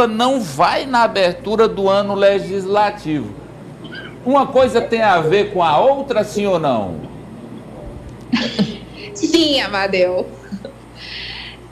não vai na abertura do ano legislativo. Uma coisa tem a ver com a outra, sim ou não? Sim, Amadeu.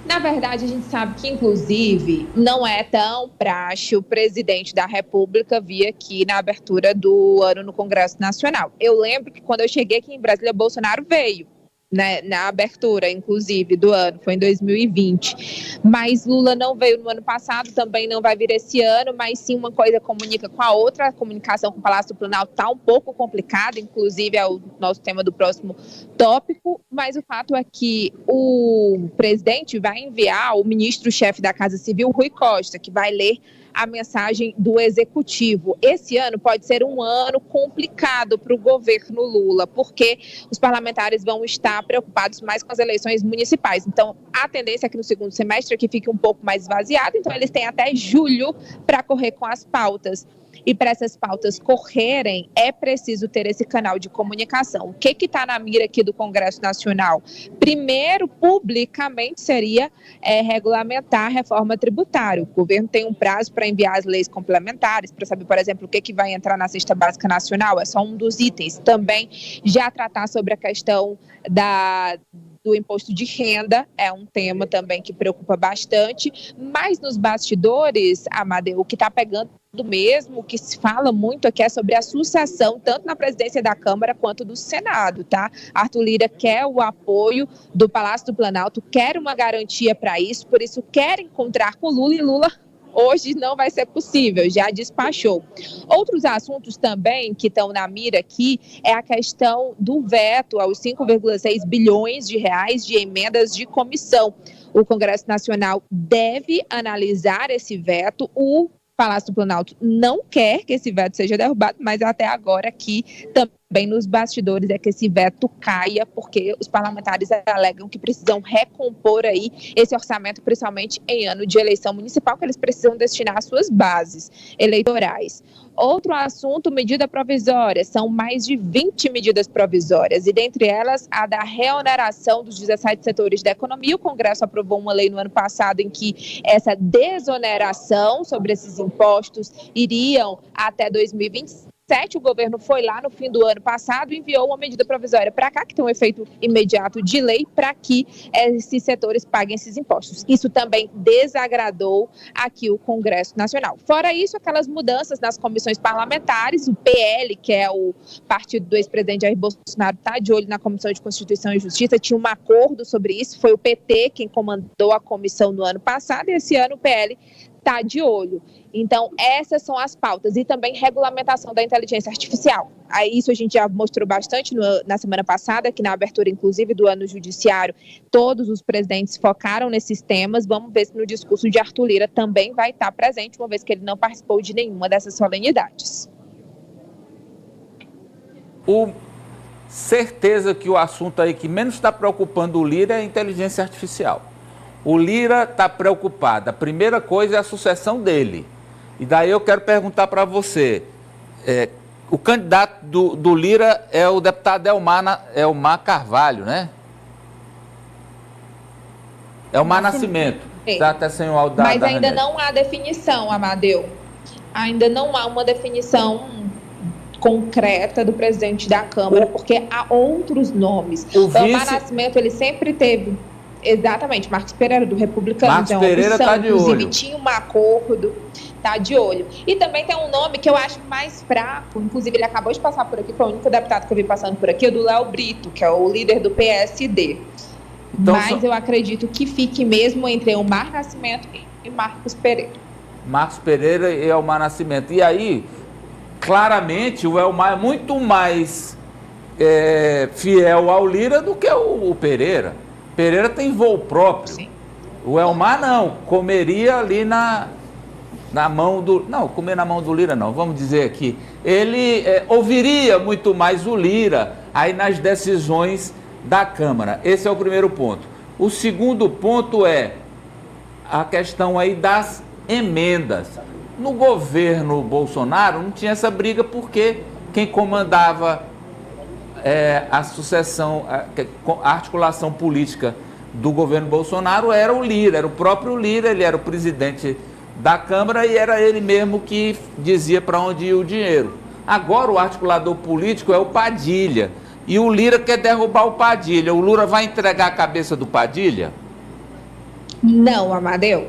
Na verdade, a gente sabe que, inclusive, não é tão praxe o presidente da República vir aqui na abertura do ano no Congresso Nacional. Eu lembro que quando eu cheguei aqui em Brasília, Bolsonaro veio, né, na abertura, inclusive, do ano, foi em 2020. Mas Lula não veio no ano passado, também não vai vir esse ano, mas sim uma coisa comunica com a outra. A comunicação com o Palácio do Planalto está um pouco complicada, inclusive é o nosso tema do próximo tópico, mas o fato é que o presidente vai enviar o ministro-chefe da Casa Civil, Rui Costa, que vai ler a mensagem do executivo. Esse ano pode ser um ano complicado para o governo Lula, porque os parlamentares vão estar preocupados mais com as eleições municipais. Então, a tendência é que no segundo semestre aqui fique um pouco mais esvaziado, então eles têm até julho para correr com as pautas. E para essas pautas correrem, é preciso ter esse canal de comunicação. O que está na mira aqui do Congresso Nacional? Primeiro, publicamente, seria regulamentar a reforma tributária. O governo tem um prazo para enviar as leis complementares, para saber, por exemplo, o que vai entrar na cesta básica nacional, é só um dos itens. Também já tratar sobre a questão do imposto de renda, é um tema também que preocupa bastante, mas nos bastidores, Amadeu, o que está pegando mesmo, o que se fala muito aqui é sobre a sucessão, tanto na presidência da Câmara quanto do Senado, tá? Arthur Lira quer o apoio do Palácio do Planalto, quer uma garantia para isso, por isso quer encontrar com Lula, e Lula hoje não vai ser possível, já despachou. Outros assuntos também que estão na mira aqui é a questão do veto aos 5,6 bilhões de reais de emendas de comissão. O Congresso Nacional deve analisar esse veto. O Palácio do Planalto não quer que esse veto seja derrubado, mas até agora aqui também nos bastidores é que esse veto caia, porque os parlamentares alegam que precisam recompor aí esse orçamento, principalmente em ano de eleição municipal, que eles precisam destinar às suas bases eleitorais. Outro assunto, medida provisória. São mais de 20 medidas provisórias, e dentre elas a da reoneração dos 17 setores da economia. O Congresso aprovou uma lei no ano passado em que essa desoneração sobre esses impostos iriam até 2027. O governo foi lá no fim do ano passado e enviou uma medida provisória para cá, que tem um efeito imediato de lei, para que esses setores paguem esses impostos. Isso também desagradou aqui o Congresso Nacional. Fora isso, aquelas mudanças nas comissões parlamentares, o PL, que é o partido do ex-presidente Jair Bolsonaro, está de olho na Comissão de Constituição e Justiça, tinha um acordo sobre isso, foi o PT quem comandou a comissão no ano passado, e esse ano o PL está de olho. Então, essas são as pautas. E também regulamentação da inteligência artificial. Aí, isso a gente já mostrou bastante na semana passada, que na abertura, inclusive, do ano judiciário, todos os presidentes focaram nesses temas. Vamos ver se no discurso de Arthur Lira também vai estar presente, uma vez que ele não participou de nenhuma dessas solenidades. Certeza que o assunto aí que menos está preocupando o Lira é a inteligência artificial. O Lira está preocupado. A primeira coisa é a sucessão dele. E daí eu quero perguntar para você, o candidato do Lira é o deputado Elmar Carvalho, né? Elmar Nascimento. Está até sem o áudio da Mas ainda René. não há definição, Amadeu. Ainda não há uma definição concreta do presidente da Câmara, porque há outros nomes. O Elmar Nascimento, ele sempre teve... Exatamente, Marcos Pereira, do Republicano. Marcos Pereira está de olho. Inclusive, tinha um acordo, está de olho. E também tem um nome que eu acho mais fraco, inclusive ele acabou de passar por aqui, foi o único deputado que eu vi passando por aqui, o do Léo Brito, que é o líder do PSD. Então, mas eu acredito que fique mesmo entre Elmar Nascimento e Marcos Pereira. Marcos Pereira e Elmar Nascimento. E aí, claramente, o Elmar é muito mais fiel ao Lira do que o Pereira. Pereira tem voo próprio. Sim. O Elmar não, comeria ali na mão do... Não, comer na mão do Lira não, vamos dizer aqui. Ele ouviria muito mais o Lira aí nas decisões da Câmara. Esse é o primeiro ponto. O segundo ponto é a questão aí das emendas. No governo Bolsonaro não tinha essa briga porque quem comandava a sucessão, a articulação política do governo Bolsonaro era o Lira, era o próprio Lira, ele era o presidente da Câmara e era ele mesmo que dizia para onde ia o dinheiro. Agora o articulador político é o Padilha. E o Lira quer derrubar o Padilha. O Lula vai entregar a cabeça do Padilha? Não, Amadeu.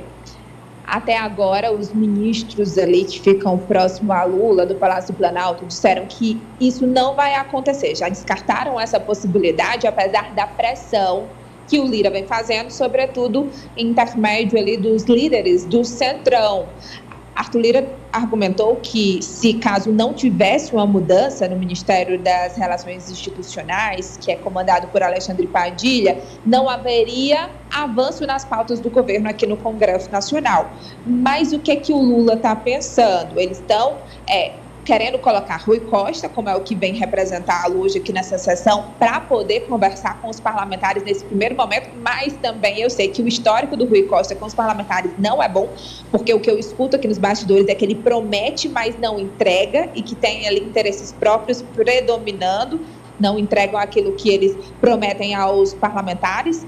Até agora, os ministros ali que ficam próximo a Lula, do Palácio do Planalto, disseram que isso não vai acontecer. Já descartaram essa possibilidade, apesar da pressão que o Lira vem fazendo, sobretudo em intermédio ali dos líderes do Centrão. Arthur Lira argumentou que, se caso não tivesse uma mudança no Ministério das Relações Institucionais, que é comandado por Alexandre Padilha, não haveria avanço nas pautas do governo aqui no Congresso Nacional. Mas o que é que o Lula está pensando? Eles estão querendo colocar Rui Costa, como é o que vem representá-lo hoje aqui nessa sessão, para poder conversar com os parlamentares nesse primeiro momento, mas também eu sei que o histórico do Rui Costa com os parlamentares não é bom, porque o que eu escuto aqui nos bastidores é que ele promete, mas não entrega, e que tem ali interesses próprios predominando, não entregam aquilo que eles prometem aos parlamentares.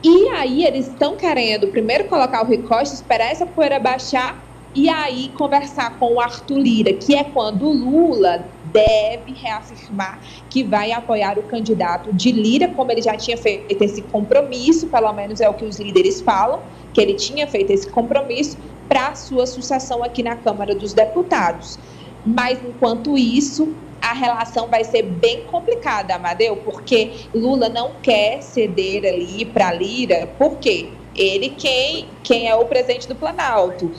E aí eles estão querendo primeiro colocar o Rui Costa, esperar essa poeira baixar, e aí conversar com o Arthur Lira, que é quando o Lula deve reafirmar que vai apoiar o candidato de Lira, como ele já tinha feito esse compromisso, pelo menos é o que os líderes falam, que ele tinha feito esse compromisso para a sua sucessão aqui na Câmara dos Deputados. Mas, enquanto isso, a relação vai ser bem complicada, Amadeu, porque Lula não quer ceder ali para Lira. Por quê? Ele, quem é o presidente do Planalto,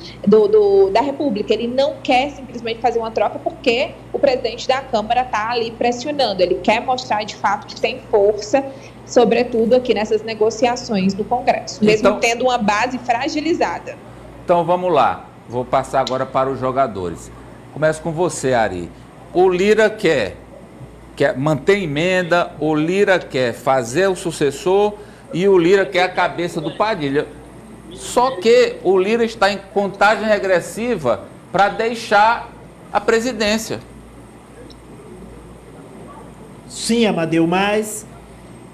da República, ele não quer simplesmente fazer uma troca porque o presidente da Câmara está ali pressionando. Ele quer mostrar, de fato, que tem força, sobretudo aqui nessas negociações no Congresso, mesmo tendo uma base fragilizada. Então, vamos lá. Vou passar agora para os jogadores. Começo com você, Ari. O Lira quer manter emenda, o Lira quer fazer o sucessor e o Lira quer a cabeça do Padilha. Só que o Lira está em contagem regressiva para deixar a presidência. Sim, Amadeu, mas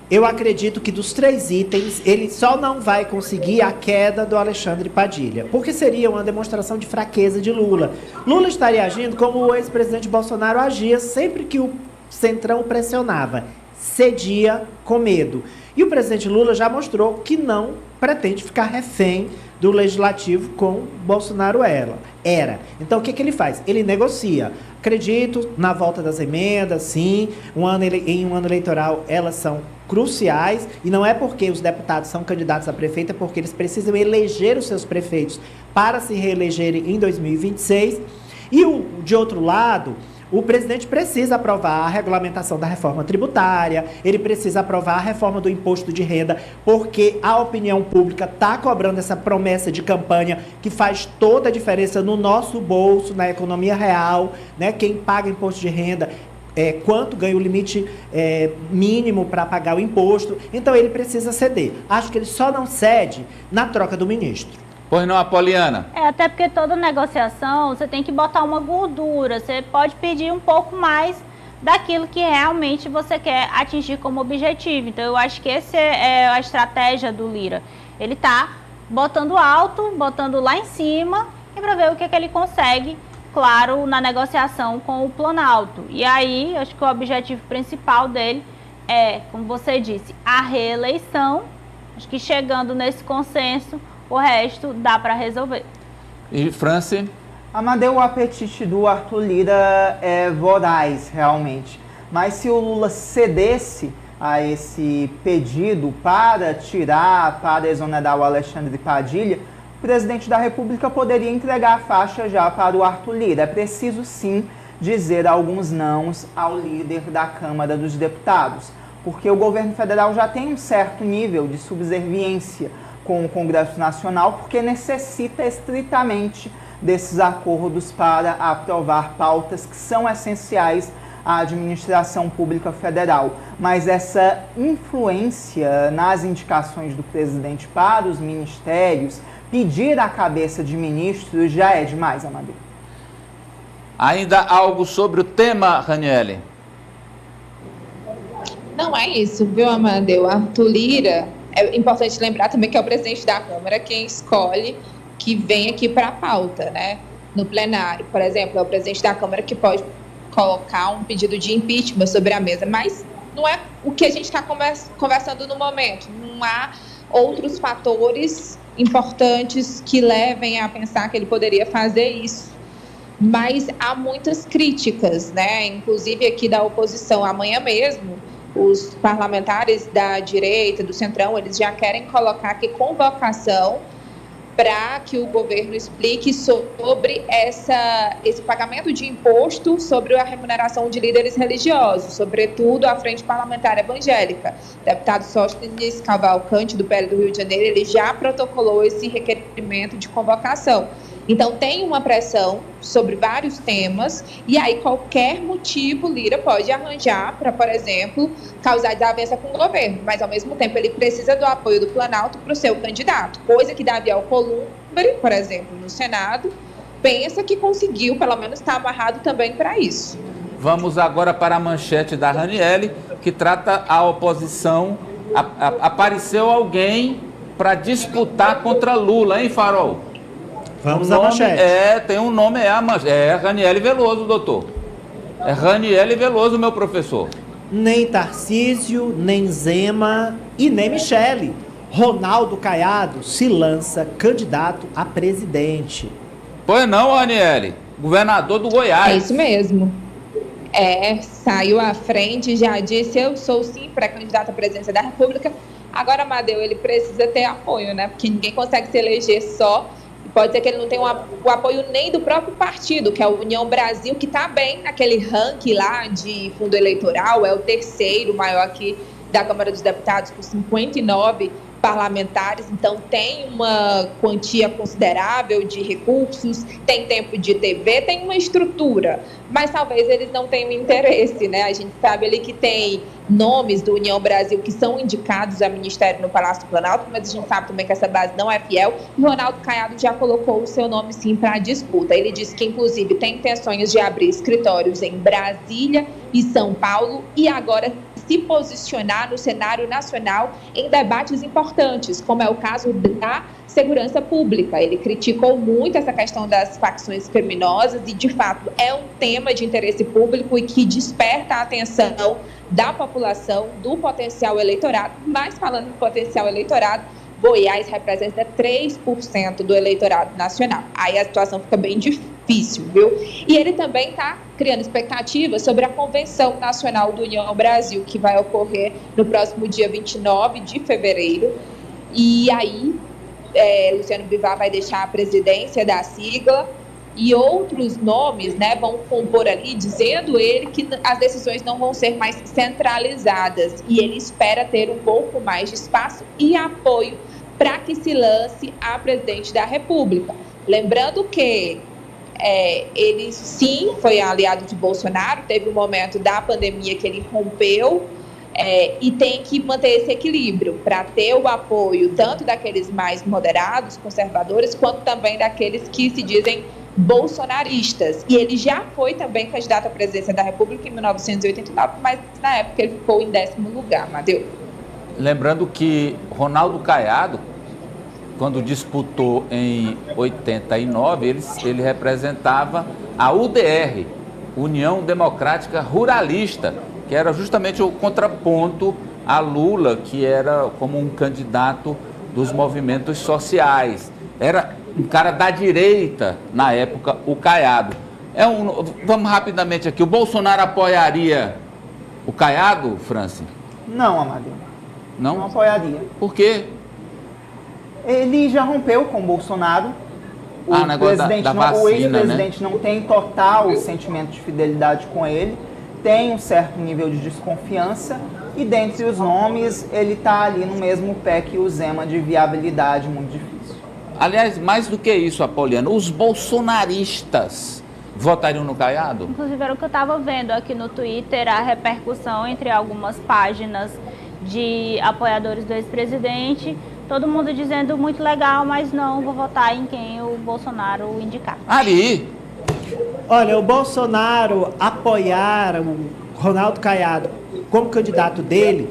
eu acredito que dos 3 itens, ele só não vai conseguir a queda do Alexandre Padilha, porque seria uma demonstração de fraqueza de Lula. Lula estaria agindo como o ex-presidente Bolsonaro agia sempre que o Centrão pressionava, cedia com medo. E o presidente Lula já mostrou que não pretende ficar refém do legislativo com Bolsonaro era. Então, o que ele faz? Ele negocia. Acredito na volta das emendas, sim. Em um ano eleitoral, elas são cruciais. E não é porque os deputados são candidatos a prefeito, é porque eles precisam eleger os seus prefeitos para se reelegerem em 2026. E, de outro lado, o presidente precisa aprovar a regulamentação da reforma tributária, ele precisa aprovar a reforma do imposto de renda, porque a opinião pública está cobrando essa promessa de campanha que faz toda a diferença no nosso bolso, na economia real, né? Quem paga imposto de renda, quanto ganha o limite mínimo para pagar o imposto. Então ele precisa ceder. Acho que ele só não cede na troca do ministro. Pois não, Apoliana? Até porque toda negociação você tem que botar uma gordura, você pode pedir um pouco mais daquilo que realmente você quer atingir como objetivo. Então eu acho que essa é a estratégia do Lira. Ele está botando alto, botando lá em cima, e para ver o que ele consegue, claro, na negociação com o Planalto. E aí, acho que o objetivo principal dele é, como você disse, a reeleição. Acho que chegando nesse consenso, o resto dá para resolver. E Franci? Amadeu, o apetite do Arthur Lira é voraz, realmente. Mas se o Lula cedesse a esse pedido para exonerar o Alexandre Padilha, o presidente da República poderia entregar a faixa já para o Arthur Lira. É preciso, sim, dizer alguns nãos ao líder da Câmara dos Deputados, porque o governo federal já tem um certo nível de subserviência com o Congresso Nacional, porque necessita estritamente desses acordos para aprovar pautas que são essenciais à administração pública federal. Mas essa influência nas indicações do presidente para os ministérios, pedir a cabeça de ministros, já é demais, Amadeu. Ainda algo sobre o tema, Raniele? Não é isso, viu, Amadeu? Arthur Lira, é importante lembrar também que é o presidente da Câmara quem escolhe que vem aqui para a pauta, né, no plenário. Por exemplo, é o presidente da Câmara que pode colocar um pedido de impeachment sobre a mesa, mas não é o que a gente está conversando no momento. Não há outros fatores importantes que levem a pensar que ele poderia fazer isso. Mas há muitas críticas, né? Inclusive aqui da oposição. Amanhã mesmo, os parlamentares da direita, do Centrão, eles já querem colocar aqui convocação para que o governo explique sobre esse pagamento de imposto sobre a remuneração de líderes religiosos, sobretudo a Frente Parlamentar Evangélica. O deputado Sóstenes Cavalcante, do PL do Rio de Janeiro, ele já protocolou esse requerimento de convocação. Então, tem uma pressão sobre vários temas, e aí qualquer motivo Lira pode arranjar para, por exemplo, causar desavença com o governo, mas ao mesmo tempo ele precisa do apoio do Planalto para o seu candidato, coisa que Davi Alcolumbre, por exemplo, no Senado, pensa que conseguiu, pelo menos está amarrado também para isso. Vamos agora para a manchete da Ranieri, que trata a oposição. Apareceu alguém para disputar contra Lula, hein, Farol? Vamos à manchete. Tem um nome, é Ranieri Veloso, doutor. É Ranieri Veloso, meu professor. Nem Tarcísio, nem Zema e nem Michele. Ronaldo Caiado se lança candidato a presidente. Pois não, Ranieri, governador do Goiás. É isso mesmo. Saiu à frente, já disse, eu sou sim pré-candidato à presidência da República. Agora, Amadeu, ele precisa ter apoio, né? Porque ninguém consegue se eleger só. Pode ser que ele não tenha o apoio nem do próprio partido, que é a União Brasil, que está bem naquele ranking lá de fundo eleitoral, é o terceiro maior aqui da Câmara dos Deputados, com 59 parlamentares, então tem uma quantia considerável de recursos, tem tempo de TV, tem uma estrutura, mas talvez eles não tenham interesse, né? A gente sabe ali que tem nomes do União Brasil que são indicados a ministério no Palácio do Planalto, mas a gente sabe também que essa base não é fiel, e o Ronaldo Caiado já colocou o seu nome sim para a disputa. Ele disse que inclusive tem intenções de abrir escritórios em Brasília e São Paulo, e agora se posicionar no cenário nacional em debates importantes, como é o caso da segurança pública. Ele criticou muito essa questão das facções criminosas e, de fato, é um tema de interesse público e que desperta a atenção da população, do potencial eleitorado. Mas, falando em potencial eleitorado, Goiás representa 3% do eleitorado nacional. Aí a situação fica bem difícil, viu? E ele também está criando expectativas sobre a Convenção Nacional do União Brasil, que vai ocorrer no próximo dia 29 de fevereiro. E aí, Luciano Bivar vai deixar a presidência da sigla e outros nomes, né, vão compor ali, dizendo ele que as decisões não vão ser mais centralizadas. E ele espera ter um pouco mais de espaço e apoio para que se lance a presidente da República. Lembrando que ele sim foi aliado de Bolsonaro, teve um momento da pandemia que ele rompeu, e tem que manter esse equilíbrio para ter o apoio tanto daqueles mais moderados, conservadores, quanto também daqueles que se dizem bolsonaristas. E ele já foi também candidato à presidência da República em 1989, mas na época ele ficou em 10º lugar, Amadeu. Lembrando que Ronaldo Caiado, quando disputou em 89, ele representava a UDR, União Democrática Ruralista, que era justamente o contraponto a Lula, que era como um candidato dos movimentos sociais. Era um cara da direita, na época, o Caiado. Vamos rapidamente aqui, o Bolsonaro apoiaria o Caiado, Franci? Não, Amadeu. Não? Não apoiaria. Por quê? Ele já rompeu com o Bolsonaro. O ex-presidente não tem total sentimento de fidelidade com ele, tem um certo nível de desconfiança, e dentre os nomes, ele está ali no mesmo pé que o Zema, de viabilidade muito difícil. Aliás, mais do que isso, Apoliano, os bolsonaristas votariam no Caiado? Inclusive, era o que eu estava vendo aqui no Twitter, a repercussão entre algumas páginas de apoiadores do ex-presidente, todo mundo dizendo muito legal, mas não vou votar em quem o Bolsonaro indicar. Ali! Olha, o Bolsonaro apoiar o Ronaldo Caiado como candidato dele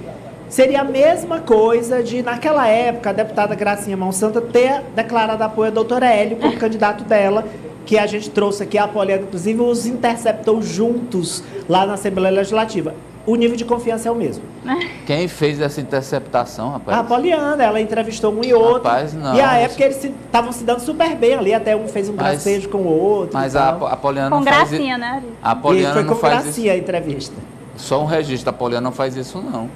Seria a mesma coisa de, naquela época, a deputada Gracinha Monsanto ter declarado apoio ao doutor Hélio como candidato dela, que a gente trouxe aqui, a Poliana, inclusive, os interceptou juntos lá na Assembleia Legislativa. O nível de confiança é o mesmo. Quem fez essa interceptação, rapaz? A Poliana, ela entrevistou um e outro. Rapaz, não. E a época eles estavam se dando super bem ali, até um fez um gracejo com o outro. Mas a Poliana com não faz isso. gracinha, né? A Poliana E foi não com faz gracinha isso. a entrevista. Só um registro, a Poliana não faz isso, não.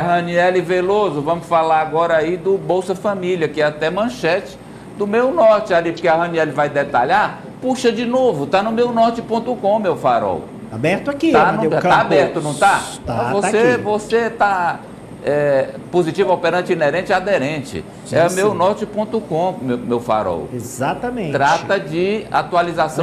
Raniele Veloso, vamos falar agora aí do Bolsa Família, que é até manchete do Meu Norte ali, porque a Raniele vai detalhar. Puxa de novo, tá no meunorte.com, meu farol. Aberto aqui, Tá, Amadeu tá Campos. aberto, não tá? Tá, Você tá aqui. você tá positivo, operante, inerente, aderente. Sim, É sim. meunorte.com, meu farol. Exatamente. Trata de atualização